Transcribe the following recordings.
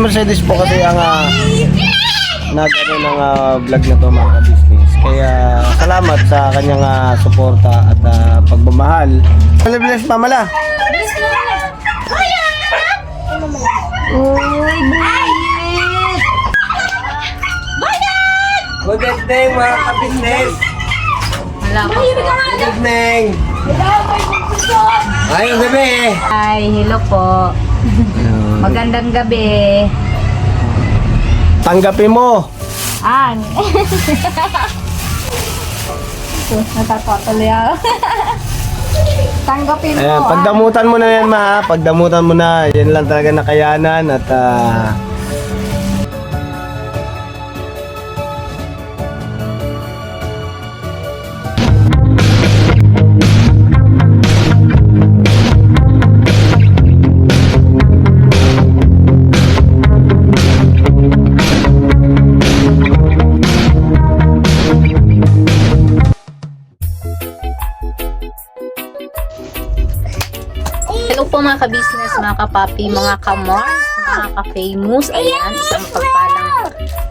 Mercedes po kasi ang nag-ano ng vlog na to mga ka-business. Kaya salamat sa kanyang suporta at pagmamahal. Bless mamala. Good evening mga ka-business. Wala po. Good evening. Ayong gabi. Hi, hello po. Magandang gabi. Tanggapin mo. Ang. Natatawa tuloy ako. Tanggapin mo. Ayan, pagdamutan mo na yan ma. Pagdamutan mo na. Yan lang talaga nakayanan at Hello po mga ka-business, mga ka-papi, mga ka-mars, mga ka-famous. Ayan,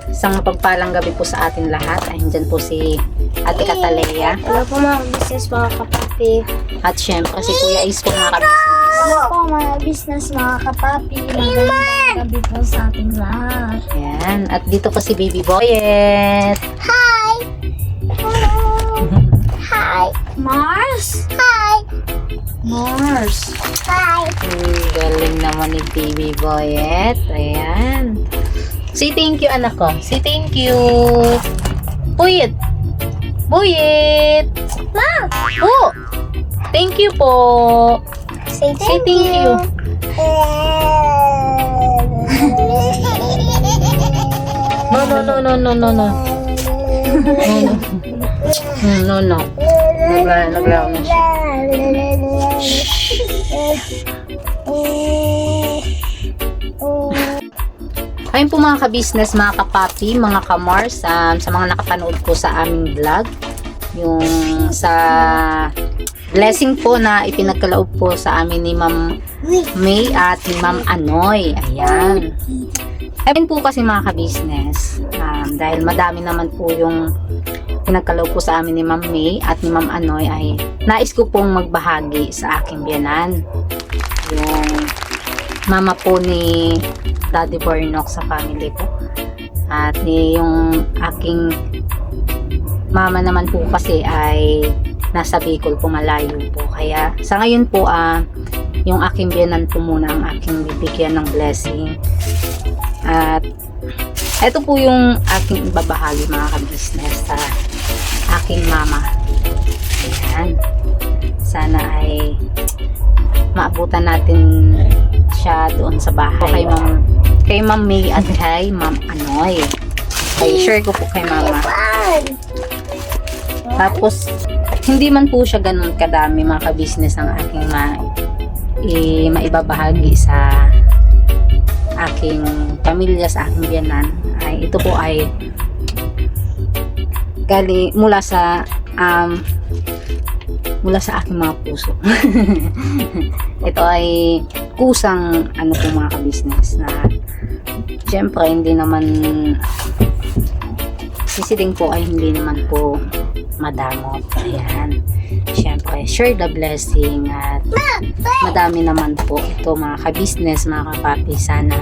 isang mapagpalang gabi po sa atin lahat. Ayan dyan po si Ate Catalea. Hello po mga business, mga kapapi. At syempre si Kuya Ace po mga ka-business. Hello po mga business, mga kapapi. Magandang gabi po sa ating lahat. Ayan, at dito po si Baby Boyet. Hi! Hello! Hi! Mars! Hi! Mars. Hi! Galing naman ni Baby Boyet. Ayan. Say thank you, anak ko. Say thank you. Boyet. Boyet. Ma! Oh! Thank you po. Say Say thank you. No, no, no, no, no, no, no. No, no. Naglaw na siya. Ayun po mga ka-business, mga ka-papi, mga ka-mars, sa mga nakapanood po sa aming vlog, yung sa blessing po na ipinagkaloob po sa amin ni Ma'am May at ni Ma'am Anoy. Ayan. Ayun po kasi mga ka-business, dahil madami naman po yung pinagkaloob po sa amin ni Ma'am May at ni Ma'am Anoy, ay nais ko pong magbahagi sa aking biyanan. Yung mama po ni Daddy Bornok sa family po. At yung aking mama naman po kasi ay nasa Bicol po, malayo po. Kaya sa ngayon po, yung aking biyanan po muna ang aking bibigyan ng blessing. At ito po yung aking ibabahagi mga ka-business sa aking mama. Ayan. Sana ay maabutan natin siya doon sa bahay. Kay Ma'am May at kay Ma'am Anoy. Ay, share ko po kay Mama. Tapos, hindi man po siya ganun kadami mga ka-business ang aking maibabahagi sa aking pamilya, sa aking biyanan. Ay, ito po ay mula sa aking mga puso. Ito ay kusang ano po mga ka-business na syempre hindi naman sisiling po ay hindi naman po madamot. Ayan. Syempre, share the blessing at madami naman po ito mga ka-business, mga kapapi. Sana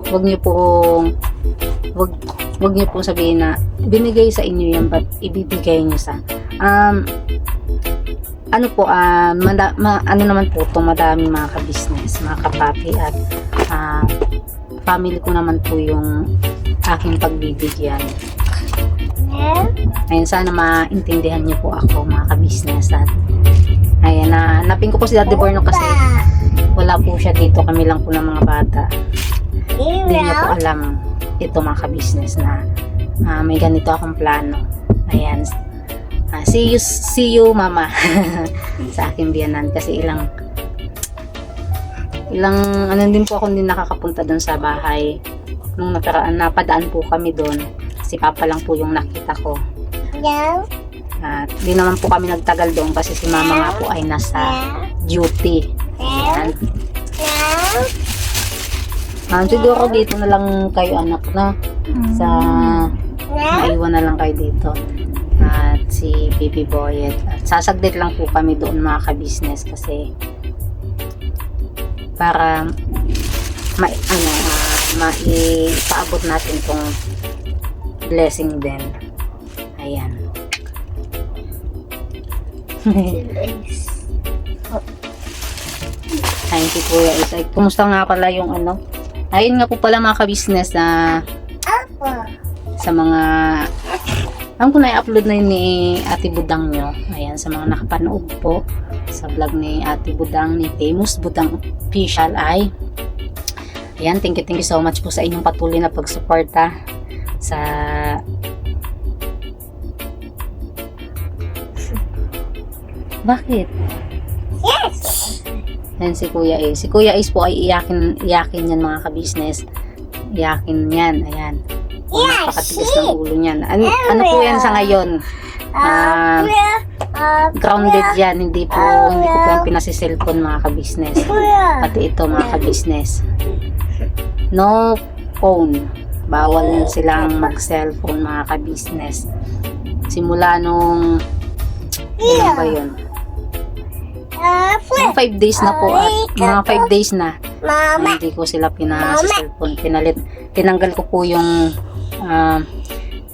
wag niyo po sabihin na binigay sa inyo yan, but ibibigay niyo sa ano po, ano naman po ito, madami mga ka-business, mga kapapi, at family ko naman po yung aking pagbibigyan. Ayun, sana maintindihan niyo po ako mga ka-business. At ayun, hanapin ko po si Daddy Borno kasi wala po siya dito, kami lang po ng mga bata. Hindi niya po alam ito mga ka-business na may ganito akong plano. Ayan, see you mama sa aking biyanan kasi ilang ano din po ako, hindi nakakapunta doon sa bahay. Nung napadaan po kami doon, si Papa lang po yung nakita ko. At di naman po kami nagtagal doon kasi si Mama nga po ay nasa duty. Ayan. Siguro dito na lang kayo anak na. Sa maiwan na lang kayo dito. At si Baby Boyet. At sasaglit lang po kami doon mga ka-business kasi para maipaabot natin tong blessing din. Ayan. Ayun si Kuya Isay. Kumusta nga pala yung ano? Ayun nga po pala mga ka-business na sa mga alam ko na i-upload na yun ni Ate Budang nyo. Ayan, sa mga nakapanood po sa vlog ni Ate Budang, ni Famous Budang Official ay ayan, thank you so much po sa inyong patuloy na pagsuporta sa bakit? Yes! Ayan si Kuya Ace. Si Kuya Ace po ay iyakin yan mga ka-business. Iyakin yan, ayan. Napakatigas ng ulo niyan. Ano po yan sa ngayon? Grounded yan. Hindi ko po yan pinasi-cellphone mga ka-business. Pati ito mga ka-business. No phone. Bawal silang mag-cellphone mga ka-business. Simula nung ilan ba yun? Mga 5 days na po. Mga 5 days na. Hindi ko sila pinasi-cellphone. Tinanggal ko po yung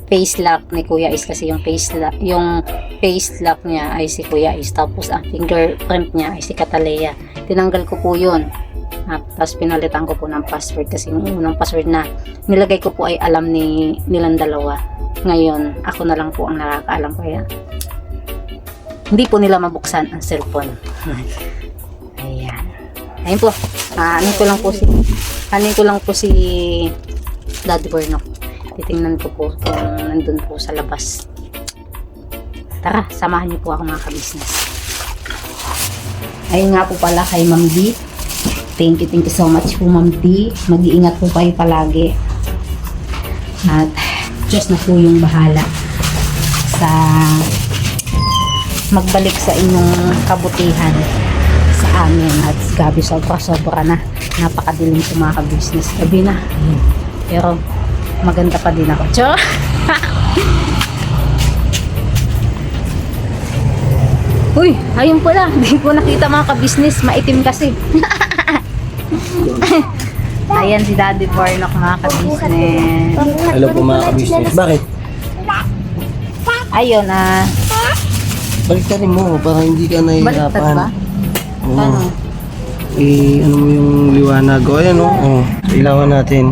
face lock ni Kuya Is kasi yung face lock niya ay si Kuya Is tapos ang fingerprint niya ay si Catalea. Tinanggal ko po yun. Tapos pinalitan ko po ng password kasi yung unang password na nilagay ko po ay alam nilang dalawa. Ngayon, ako na lang po ang nakakaalam kaya hindi po nila mabuksan ang cellphone. Ayan. Ayun po. Anin ko lang po si Daddy Bornok. Titingnan ko po kung nandun po sa labas. Tara, samahan niyo po ako mga ka-business. Ayun nga po pala kay Ma'am D. Thank you so much po Ma'am D. Mag-iingat po kayo palagi. At Diyos na po yung bahala sa magbalik sa inyong kabutihan sa amin. At gabi sobra na. Napakadilim po mga ka-business. Gabi na. Pero maganda pa din ako. Cho! Uy, ayun pala. Hindi ko nakita mga ka-business. Maitim kasi. Ayan si Daddy Bornok mga ka-business. Hello po mga ka-business. Bakit? Ayun, Baliktarin mo para hindi ka baliktad ba? nahihirapan. Oo. Ano? Ano mo yung liwanag. O, ayan o. Oh. Ilawan natin.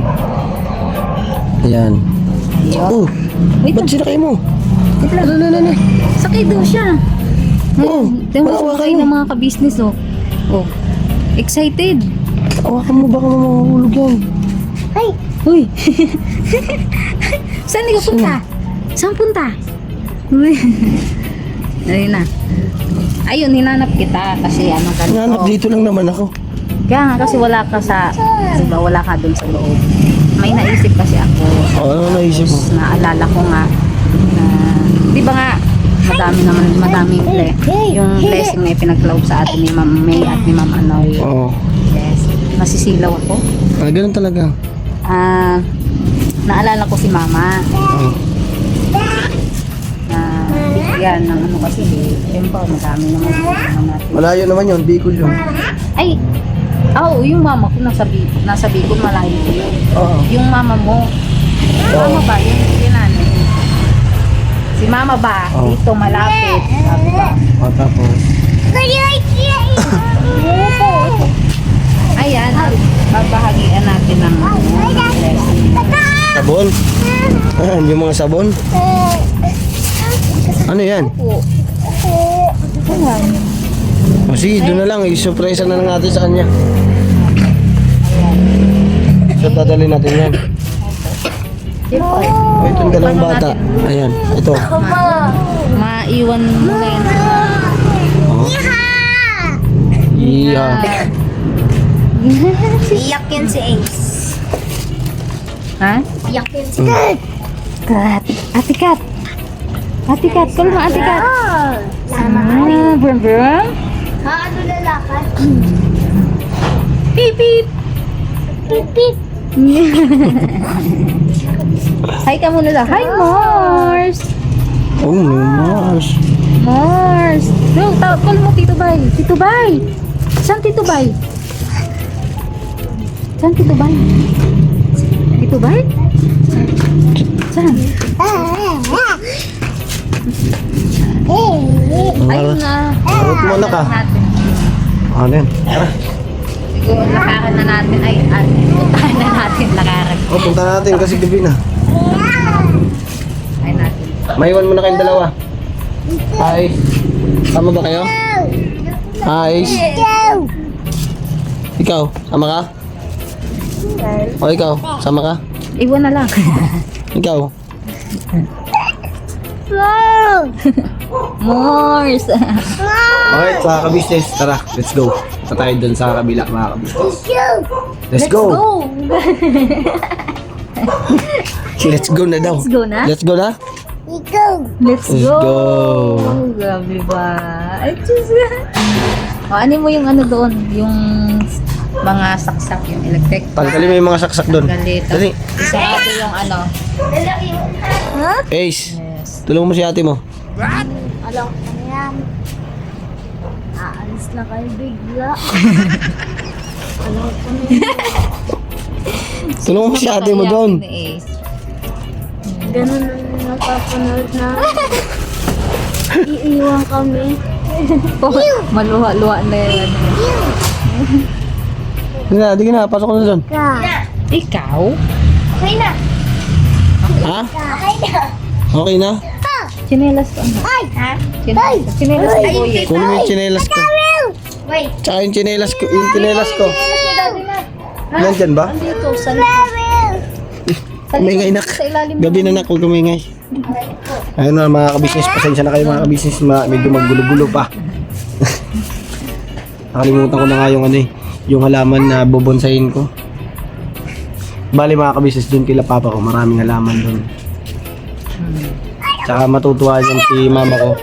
Ayan. Ayun. Oh, Wait ba't sinakay mo? Lala. Sakay daw siya. Oo. Tawa kayo ng mga ka-business oh. Oh. Excited. Hawakan mo baka mamahulog yan. Ay! Uy. Saan ka punta? Saan punta? Uy. Ayun na. Ayun, hinanap kita kasi ano ganito. Nanap dito lang naman ako. Kaya nga kasi wala ka diba, wala ka dun sa loob. May naisip kasi ako. Oo, ano naisip mo? Tapos naalala ko nga na, di ba nga, madaming yung blessing na ipinagkaloob sa atin ni Ma'am May at ni Ma'am Anoy. Oo. Yes. Nasisilaw ako. Ganun talaga. Naalala ko si Mama. Oo. Bigyan ng ano kasi, siyempre madami naman natin. Malayo naman yun, Bicol yun. Ay, yung mama ko nasa Bicol, malayo ko yun. Oo. Yung mama mo, mama ba? Yung nanay. Si mama ba? Oo. Dito malapit. Sabi ba? O, tapos. Ayan, babahagian natin ng blessing. Sabon? Yung mga sabon? Ano yan? O sige, doon na lang. I-surpresa na lang natin sa kanya. So, dadalhin natin yan. Siyempre, O, itong dalawang bata. Ayan, ito. maiwan mo na yan. Oh. Yeah. Iyak yun si Ace. Ha? Iyak yun si Kat. Ate Kat. Ate Kat. Kalma, Ate Kat. Brum brum. Ano lalakad? Beep beep. Pip pip. Hi ka muna lang. Hi, Mars! Oh, Mars. Mars! No, call mo Tito Bay. Tito Bay! Saan Tito Bay? Saan Tito Bay? Tito Bay? Saan? Ayun na. Harap muna ka. Natin. Ano yan? Tara. Siguro lakaran na natin. Puntahan na natin lakaran. Oh, punta natin kasi gabi na. Ay natin. Maiwan mo na kayong dalawa. Hi. Sama ba kayo? Hi. Ikaw, sama ka? O ikaw, sama ka? Iwan na lang. Ikaw. Mars! Okay, sa ka-business, tara, let's go. Punta tayo dun sa kabila, mga ka-business. Let's go. Let's go na daw. Let's go na? Let's go na? Let's Let's go! go. Grabe ba? Ay, Diyos ka. O, ano mo yung ano doon? Yung mga saksak, yung electric fan. Tanggalin mo yung mga saksak dun. Galit. Dali. Isa ate yung ano. Ace, Yes. tulungan mo si ate mo. Alam ko na yan. Aalis na kayo bigla. Alam ko na yan. Tulungan mo si ate mo doon. Ni Ace. Ganun na napapanood na. Iiwan kami. Maluwa-luwa na yan. Di na, pasok ko na doon. Ikaw? Okay na. Ha? Okay na. Okay na? Chinelas ko ano? Ay! Ha? Chinelas ko Boyet. Kunin mo yung chinelas ko. Wait. Tsaka yung chinelas ko. Yung chinelas ko. Daddy na. Nandyan ba? Andito, sa Kumingay nak. Sa ilalim. Gabi na nak, huwag kumingay. Ayun na mga kabisnes, pasensya na kayo mga kabisnes, medyo maggulo-gulo pa. Nakalimutan ko na nga yung ano eh, yung halaman na bobonsayin ko. Bali mga kabisnes, dun kila papa ko, maraming halaman dun. Tsaka matutuwa dyan si mama ko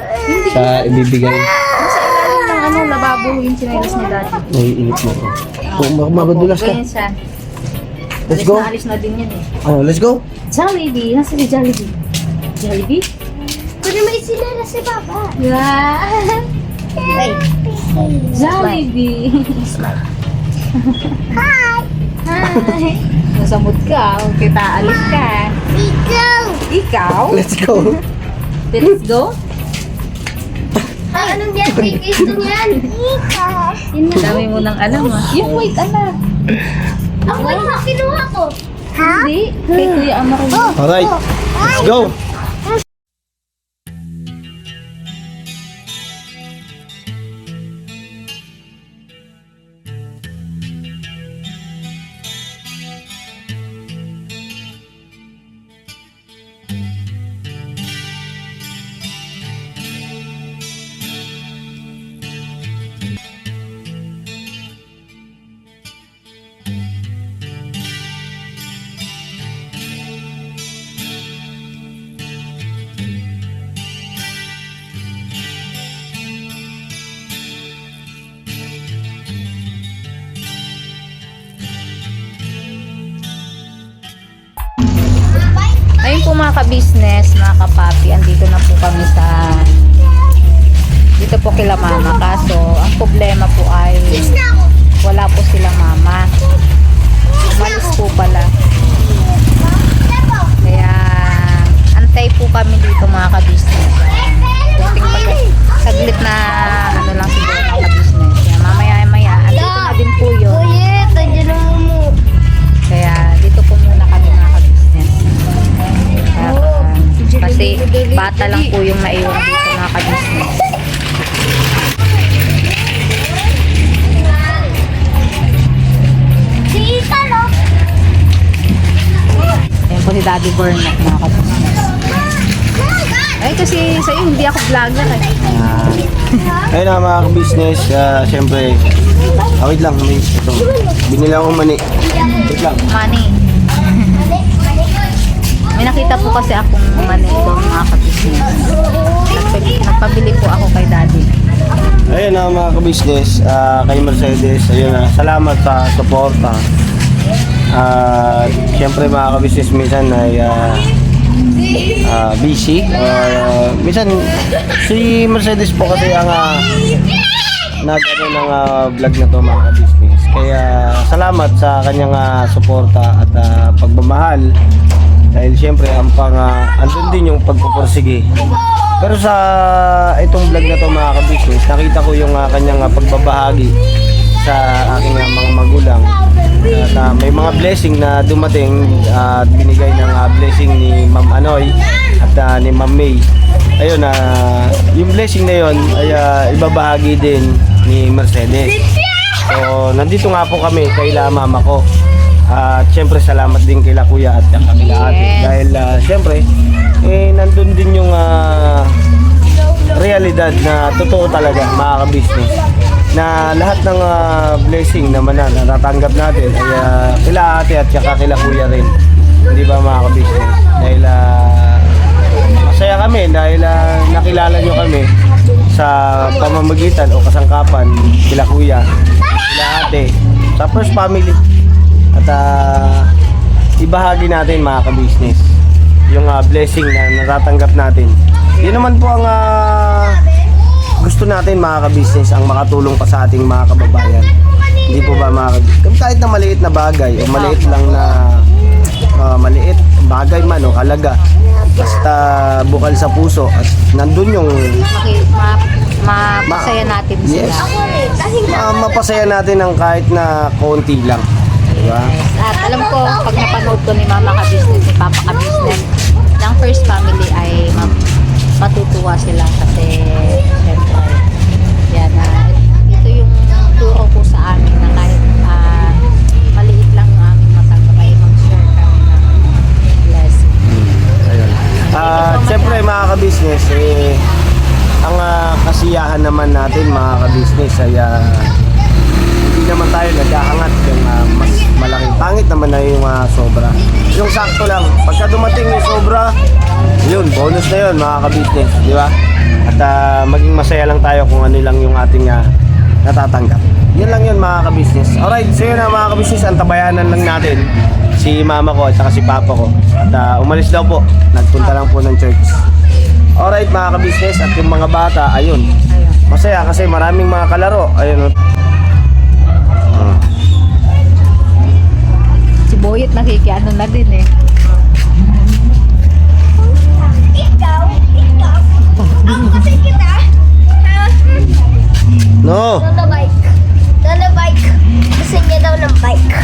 sa ibibigay. Sa ilalim ng ano, lababo yung chinelas ni Daddy. Naiinit mo ko. Kung mabadulas ka. Ganyan siya. Let's go. Alis na din yan eh. Oh, let's go. Jollibee. Nasa si Jollibee? Jollibee? Kunin mo isinara si Papa. Yeah. Wait. Jollibee. Hi! Hi. Nasamot ka. Huwag kita alis ka. Ikaw! Ikaw? Let's go. Let's go? Ay, anong yan? Case to yan? Ikaw! Ang dami mo ng alam ah. Yung wait, anak. Ang wait na kinuha ko. Ha? Hindi. Kay Kuya Amaro. Alright, let's go. Ayun po mga ka-business, mga kapapi, andito na po kami sa dito po kila mama. Kaso, ang problema po ay wala po silang mama. Umalis po pala. Kaya, antay po kami dito mga ka-business. Kunting saglit na ano lang siguro mga ka-business. Kaya mamaya-maya, andito na din po yun. Uy, tadyan na mo. Kaya, dito po muna kami mga ka-business. Kasi bata lang po yung naiwan dito mga ka-business. Si Ethan, no? Ayan po si Daddy Bernat mga ka-business. Ay kasi sa'yo hindi ako vlogger eh. Ayun na mga business, syempre, wait lang, ito. Binili akong mani. Wait lang. Money. May nakita po kasi akong mani doon mga ka-business. Nagpabili po ako kay Daddy. Ayun na mga ka-business, kay Mercedes, ayun na, salamat sa suporta. Siyempre mga kabisnes minsan ay busy. Minsan si Mercedes po kasi ang nag-ano ng vlog na to mga kabisnes. Kaya salamat sa kanyang suporta at pagmamahal. Dahil siyempre andun din yung pagpupursige. Pero sa itong vlog na to mga kabisnes, nakita ko yung kanyang pagbabahagi sa aking mga magulang. At may mga blessing na dumating at binigay ng blessing ni Ma'am Anoy at ni Ma'am May. Ayun, yung blessing na yun ay ibabahagi din ni Mercedes. So nandito nga po kami kaila mama ko. At syempre salamat din kila kuya at kila ate. Dahil syempre nandun din yung realidad na totoo talaga mga ka-business. Na lahat ng blessing naman na natatanggap natin ay kila ate at kila kuya rin. Hindi ba mga ka-business? Dahil masaya kami dahil nakilala nyo kami sa pamamagitan o kasangkapan kila kuya, kila ate, sa first family. At ibahagi natin mga ka-business yung blessing na natatanggap natin. Yun naman po ang gusto natin mga ka-business, ang makatulong pa sa ating mga kababayan. Hindi po ba mga ka-business? Kahit na maliit na bagay o maliit lang na maliit bagay man o halaga, basta bukal sa puso at nandun yung mapasaya natin sila. yes, mapasaya natin ng kahit na konti lang, diba? Yes. At alam ko, pag napanood ko ni Mama Ka-Business, ni Papa Ka-Business, ng first family ay matutuwa sila kasi syempre yan, ito yung turo ko sa amin na kahit maliit lang ang aming matanggap ay mag-share kami ng blessing. Ayun. Siyempre mga ka-business, ang kasiyahan naman natin mga ka-business ay hindi naman tayo nag-aangat yung mas malaking pangit naman na yung sobra. Yung sakto lang, pagka dumating yung sobra, yun, bonus na yun mga ka-business, di ba? At maging masaya lang tayo kung ano lang yung ating natatanggap. Yun lang yun mga ka-business. Alright, so yun mga ka-business, ang tabayanan lang natin si mama ko at saka si papa ko. At umalis daw po, nagpunta lang po ng church. Alright mga ka-business, at yung mga bata, ayun, masaya kasi maraming mga kalaro. Ayun. Si Boyet nakikiano na din eh. Ako kasi kita. No! Dala bike. Dala bike. Gusto niya daw ng bike.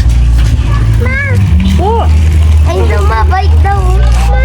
Ma! Oh! Ay, bike daw. Ma!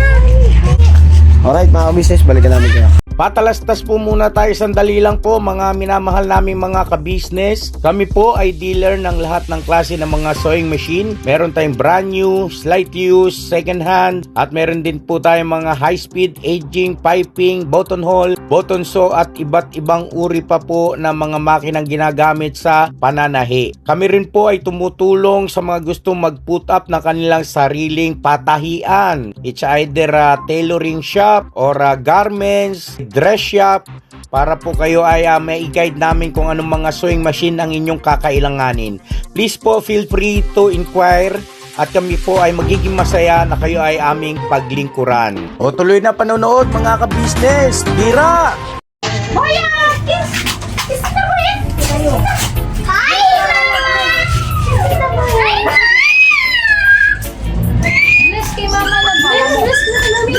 Alright mga ka-business, balikan namin kayo. Patalastas po muna tayo sandali lang po mga minamahal naming mga ka-business. Kami po ay dealer ng lahat ng klase ng mga sewing machine. Meron tayong brand new, slight use, second hand, at meron din po tayong mga high speed, aging, piping, button hole, button sew at iba't ibang uri pa po ng mga makinang ginagamit sa pananahi. Kami rin po ay tumutulong sa mga gustong mag-put up na kanilang sariling patahian. It's either a tailoring shop or garments, dress shop, para po kayo ay may i-guide namin kung anong mga sewing machine ang inyong kakailanganin. Please po feel free to inquire at kami po ay magiging masaya na kayo ay aming paglingkuran. O tuloy na panonood mga ka-business! Tira! Kuya! Kiss! Kiss na kuya! Hi! Kiss na kuya! Bless kay mama na. Bless na mami.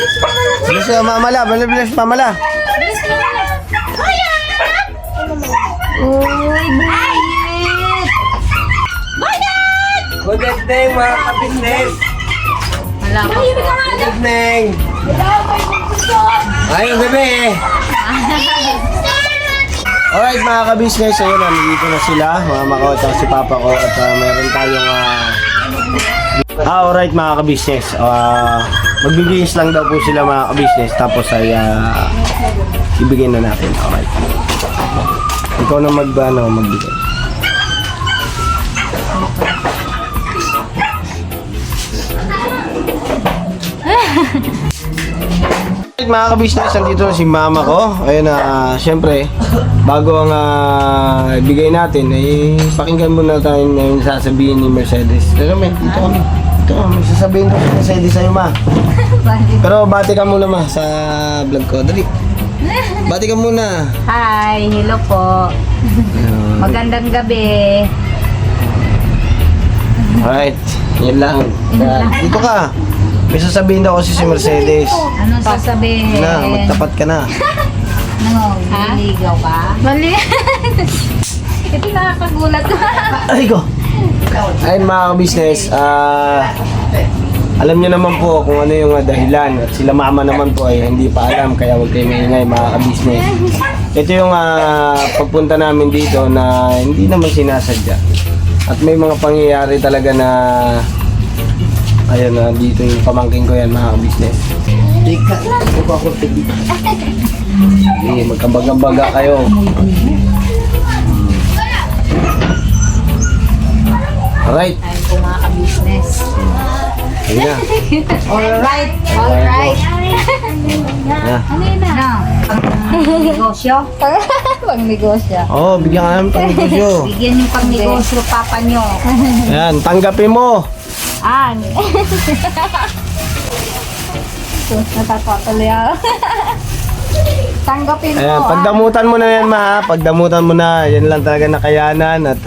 Bless mamala, bless mamala. Bless na mama. Kuya! Uy, Bayat! Good evening mga ka-business. Wala pa. Good evening. Ayun gabi eh. Alright mga ka-business, ayun, nandito na sila, mama ko at si papa ko, at meron tayong alright mga ka-business, magbibihis lang daw po sila mga ka-business, tapos ay ibigay na natin. Alright, ikaw na magbigay. Mga ka-business, nandito na si mama ko. Ayun na, syempre, bago ang ibigay natin, ay pakinggan muna tayo na yung sasabihin ni Mercedes. Pero men, dito kami. Dito kami, sasabihin ko si Mercedes sa'yo, ma. Pero bati ka muna, ma, sa vlog ko. Dali. Bati ka muna. Hi, hello po. Magandang gabi. Alright, yan lang. Dito ka. May sasabihin daw kasi si Mercedes. Anong sasabihin? Na, magtapat ka na. Ano, niligaw ka? Mali. Ito nakakagulat. Ay ko. Ayun mga ka-business, alam niyo naman po kung ano yung dahilan at sila mama naman po ay hindi pa alam kaya huwag kayo maingay mga ka-business. Ito yung pagpunta namin dito na hindi naman sinasadya. At may mga pangyayari talaga na ayun na dito yung pamangking ko yan mga ka-business. Ika, ito ako dito. Magkambaga-baga kayo. Alright. Ayun po mga ka-business. Ayun na. Alright. Alright. Na. Ano yun na? Pang-negosyo? Pang-negosyo. Oh, bigyan ka namin pang negosyo. Bigyan yung pang-negosyo papa nyo. Ayan, tanggapin mo. Natapatuloy ako. Tanggapin mo. Ayan, pagdamutan mo na yan, ma. Ha? Pagdamutan mo na. Yan lang talaga nakayanan at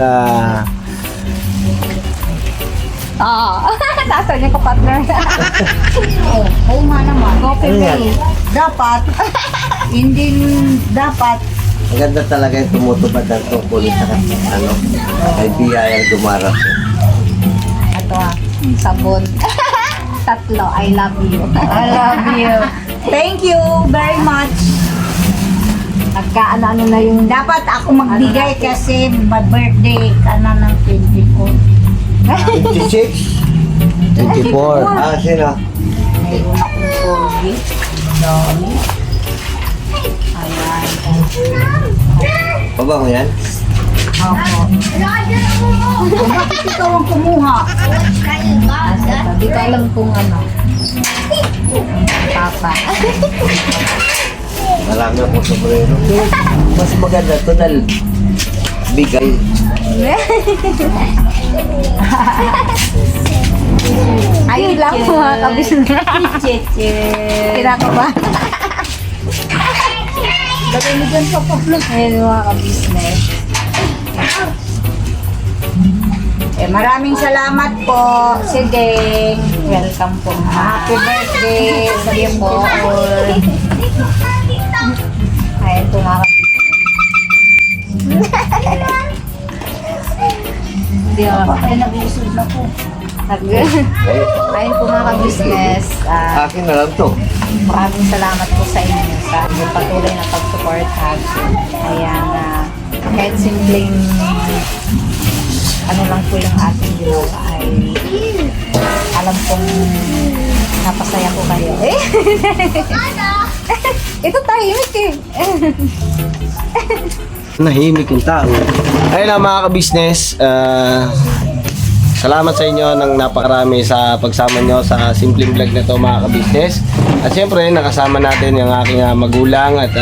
Nasaan niya ka partner? Oo nga naman. Okay, Ano yan? dapat. Hindi dapat. Maganda talaga yung tumutupad ang tungkol sa ano, ay biyayang dumarap. Ito sabon. Tatlo, I love you. I love you. Thank you very much. Nagkaano na yung... Dapat ako magbigay kasi birthday ka na ng 24. 56? 24. Ah, sino? Mayroon akong corgi. Dami. Ayan. Baba mo yan? Ako. Bakit ikaw ang kumuha? Di ko alam kung ano. Papa. Marami akong sombrero. Mas maganda to dahil bigay. Ayun lang mga kabisnes. Kinakabahan. Lagay mo dyan sa Pablo. Ayun mga kabisnes. Maraming salamat po. Sige. Welcome po. Happy birthday. Sige po. Ayun po mga kabisnes. Hindi ako. Ay, nag-iisod na po. Ayun po mga kabisnes. Akin na lang to. Maraming salamat po sa inyo sa inyong patuloy na pag-support. Ayan, kahit simpleng ano lang po yung ating ginawa ay alam kong napasaya ko kayo. Ito tahimik eh. Nahimik yung tao. Ayun na mga ka-business, salamat sa inyo ng napakarami sa pagsama nyo sa simpleng vlog na to mga ka-business. At syempre nakasama natin yung aking magulang at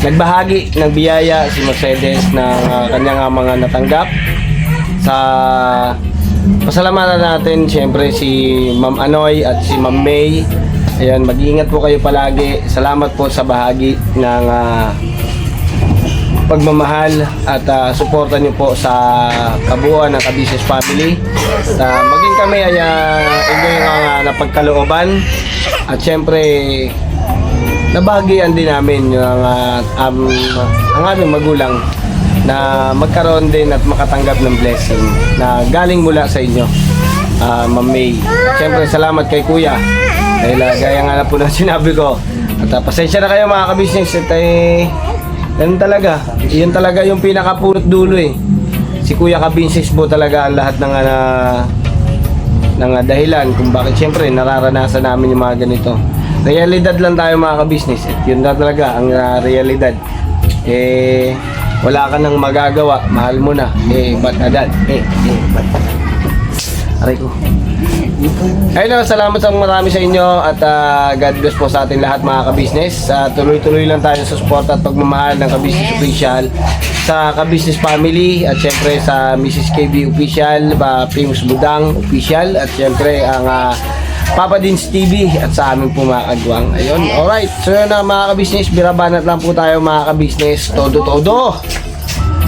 nagbahagi ng biyaya si Mercedes ng kanyang mga natanggap. Sa pasalamatan natin syempre si Ma'am Anoy at si Ma'am May. Ayun, mag-iingat po kayo palagi. Salamat po sa bahagi ng pagmamahal at suporta niyo po sa kabuuan ng Ka-Business Family. At maging kami ay enjoy ang napagkalooban at syempre nabahagian din namin yung ang aming magulang na magkaroon din at makatanggap ng blessing na galing mula sa inyo, Ma'am May. Syempre salamat kay Kuya dahil gaya nga na po na sinabi ko at pasensya na kayo mga ka-business at ganun talaga. Yun talaga yung pinakapulot dulo eh. Si Kuya Ka-Business po talaga ang lahat ng dahilan kung bakit syempre nararanasan namin yung mga ganito. Realidad lang tayo mga ka-business. Yun na talaga ang realidad. Wala ka nang magagawa. Mahal mo na. Ba't agad? Ba't agad? Aray ko. Ayun, salamat sa marami sa inyo at God bless po sa ating lahat mga kabisnes. Tuloy-tuloy lang tayo sa support at pagmamahal ng Kabisnes Official sa Kabisnes Family at syempre sa Mrs. KB Official, Famous Budang Official at syempre ang Papa Dins TV at sa amin po mga kagwang. Ayun, alright. So yun na mga kabisnes, birabanat lang po tayo mga kabisnes. Todo-todo.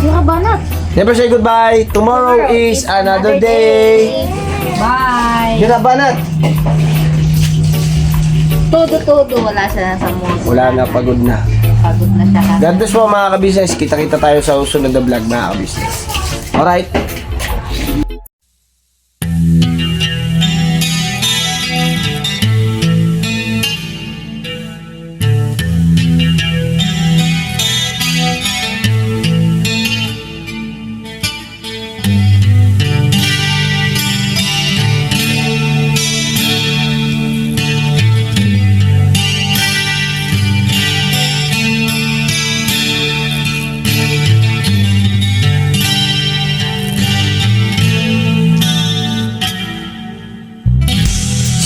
Yung banat. Never say goodbye. Tomorrow is another day. Bye. Birabanat. Todo-todo. Wala siya sa mood. Wala na, pagod na. Pagod na siya. God bless po mga kabisnes. Kita-kita tayo sa susunod na vlog mga kabisnes. Alright.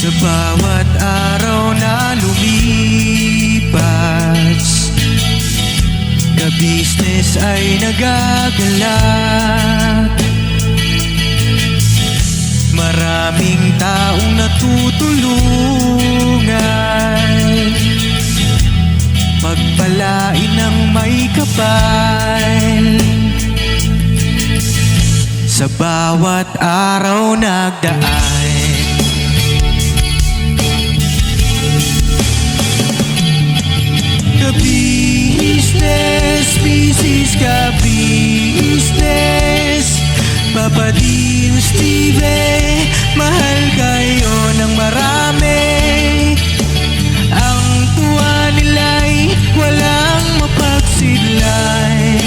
Sa bawat araw na lumipas, kabisnes ay nagagalak. Maraming taong natutulungan, pagpalain ng may kapal. Sa bawat araw nagdaan, Kabisnes, Mrs. Kabisnes, Papa Dins TV, mahal kayo ng marami. Ang tuwa nila'y walang mapagsidlan.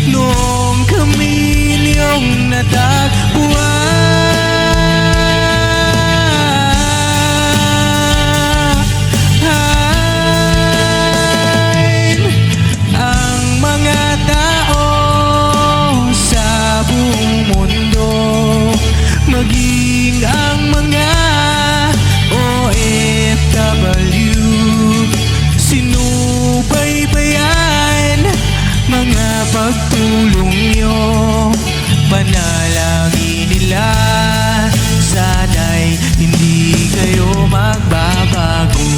Noong kami niyong natagpuan, ang mga tao sa buong mundo, maging ang mga OFW, sinubaybayan mga pagtulong nyo, panalangin nila, sana'y hindi kayo magbabago.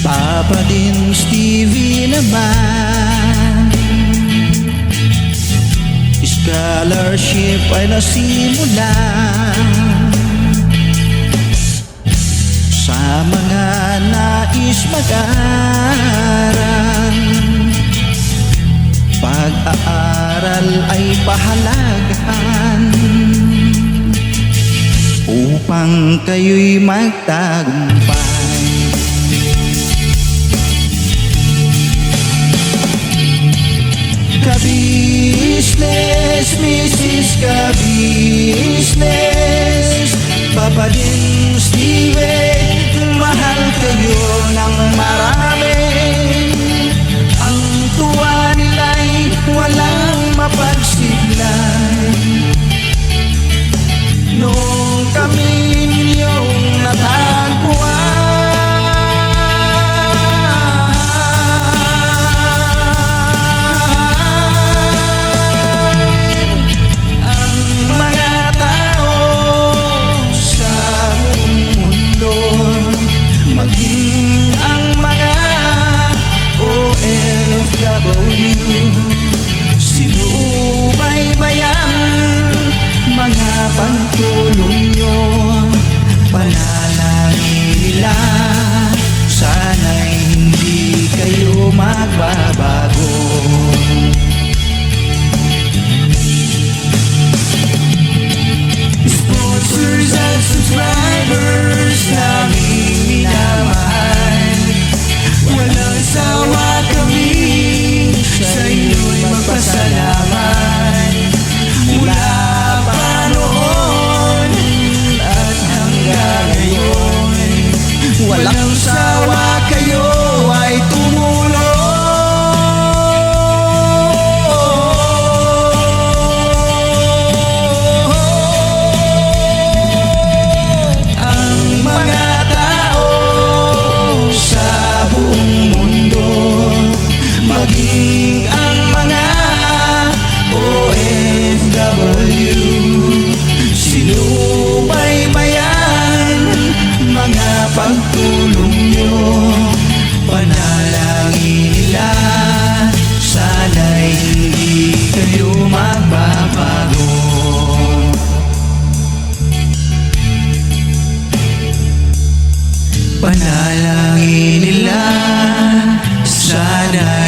Papa Dins TV naman, scholarship ay nasimula sa mga nais mag-aral. Pag-aaral ay pahalagahan upang kayo'y magtagumpay. Kabisnes, Mrs. Kabisnes, Papa Dins TV, mahal kayo ng marami. Ang tuwa nila'y walang mapagsiglan. Noong kami ninyong natagpuan, ang mga tao sa walang sawa kayo ay tumulong. Ang mga tao sa buong mundo, maging ang mga OFW, sinubaybayan mga pagtulong nyo, panalangin nila, sana'y hindi kayo magbabago. Panalangin nila, sana'y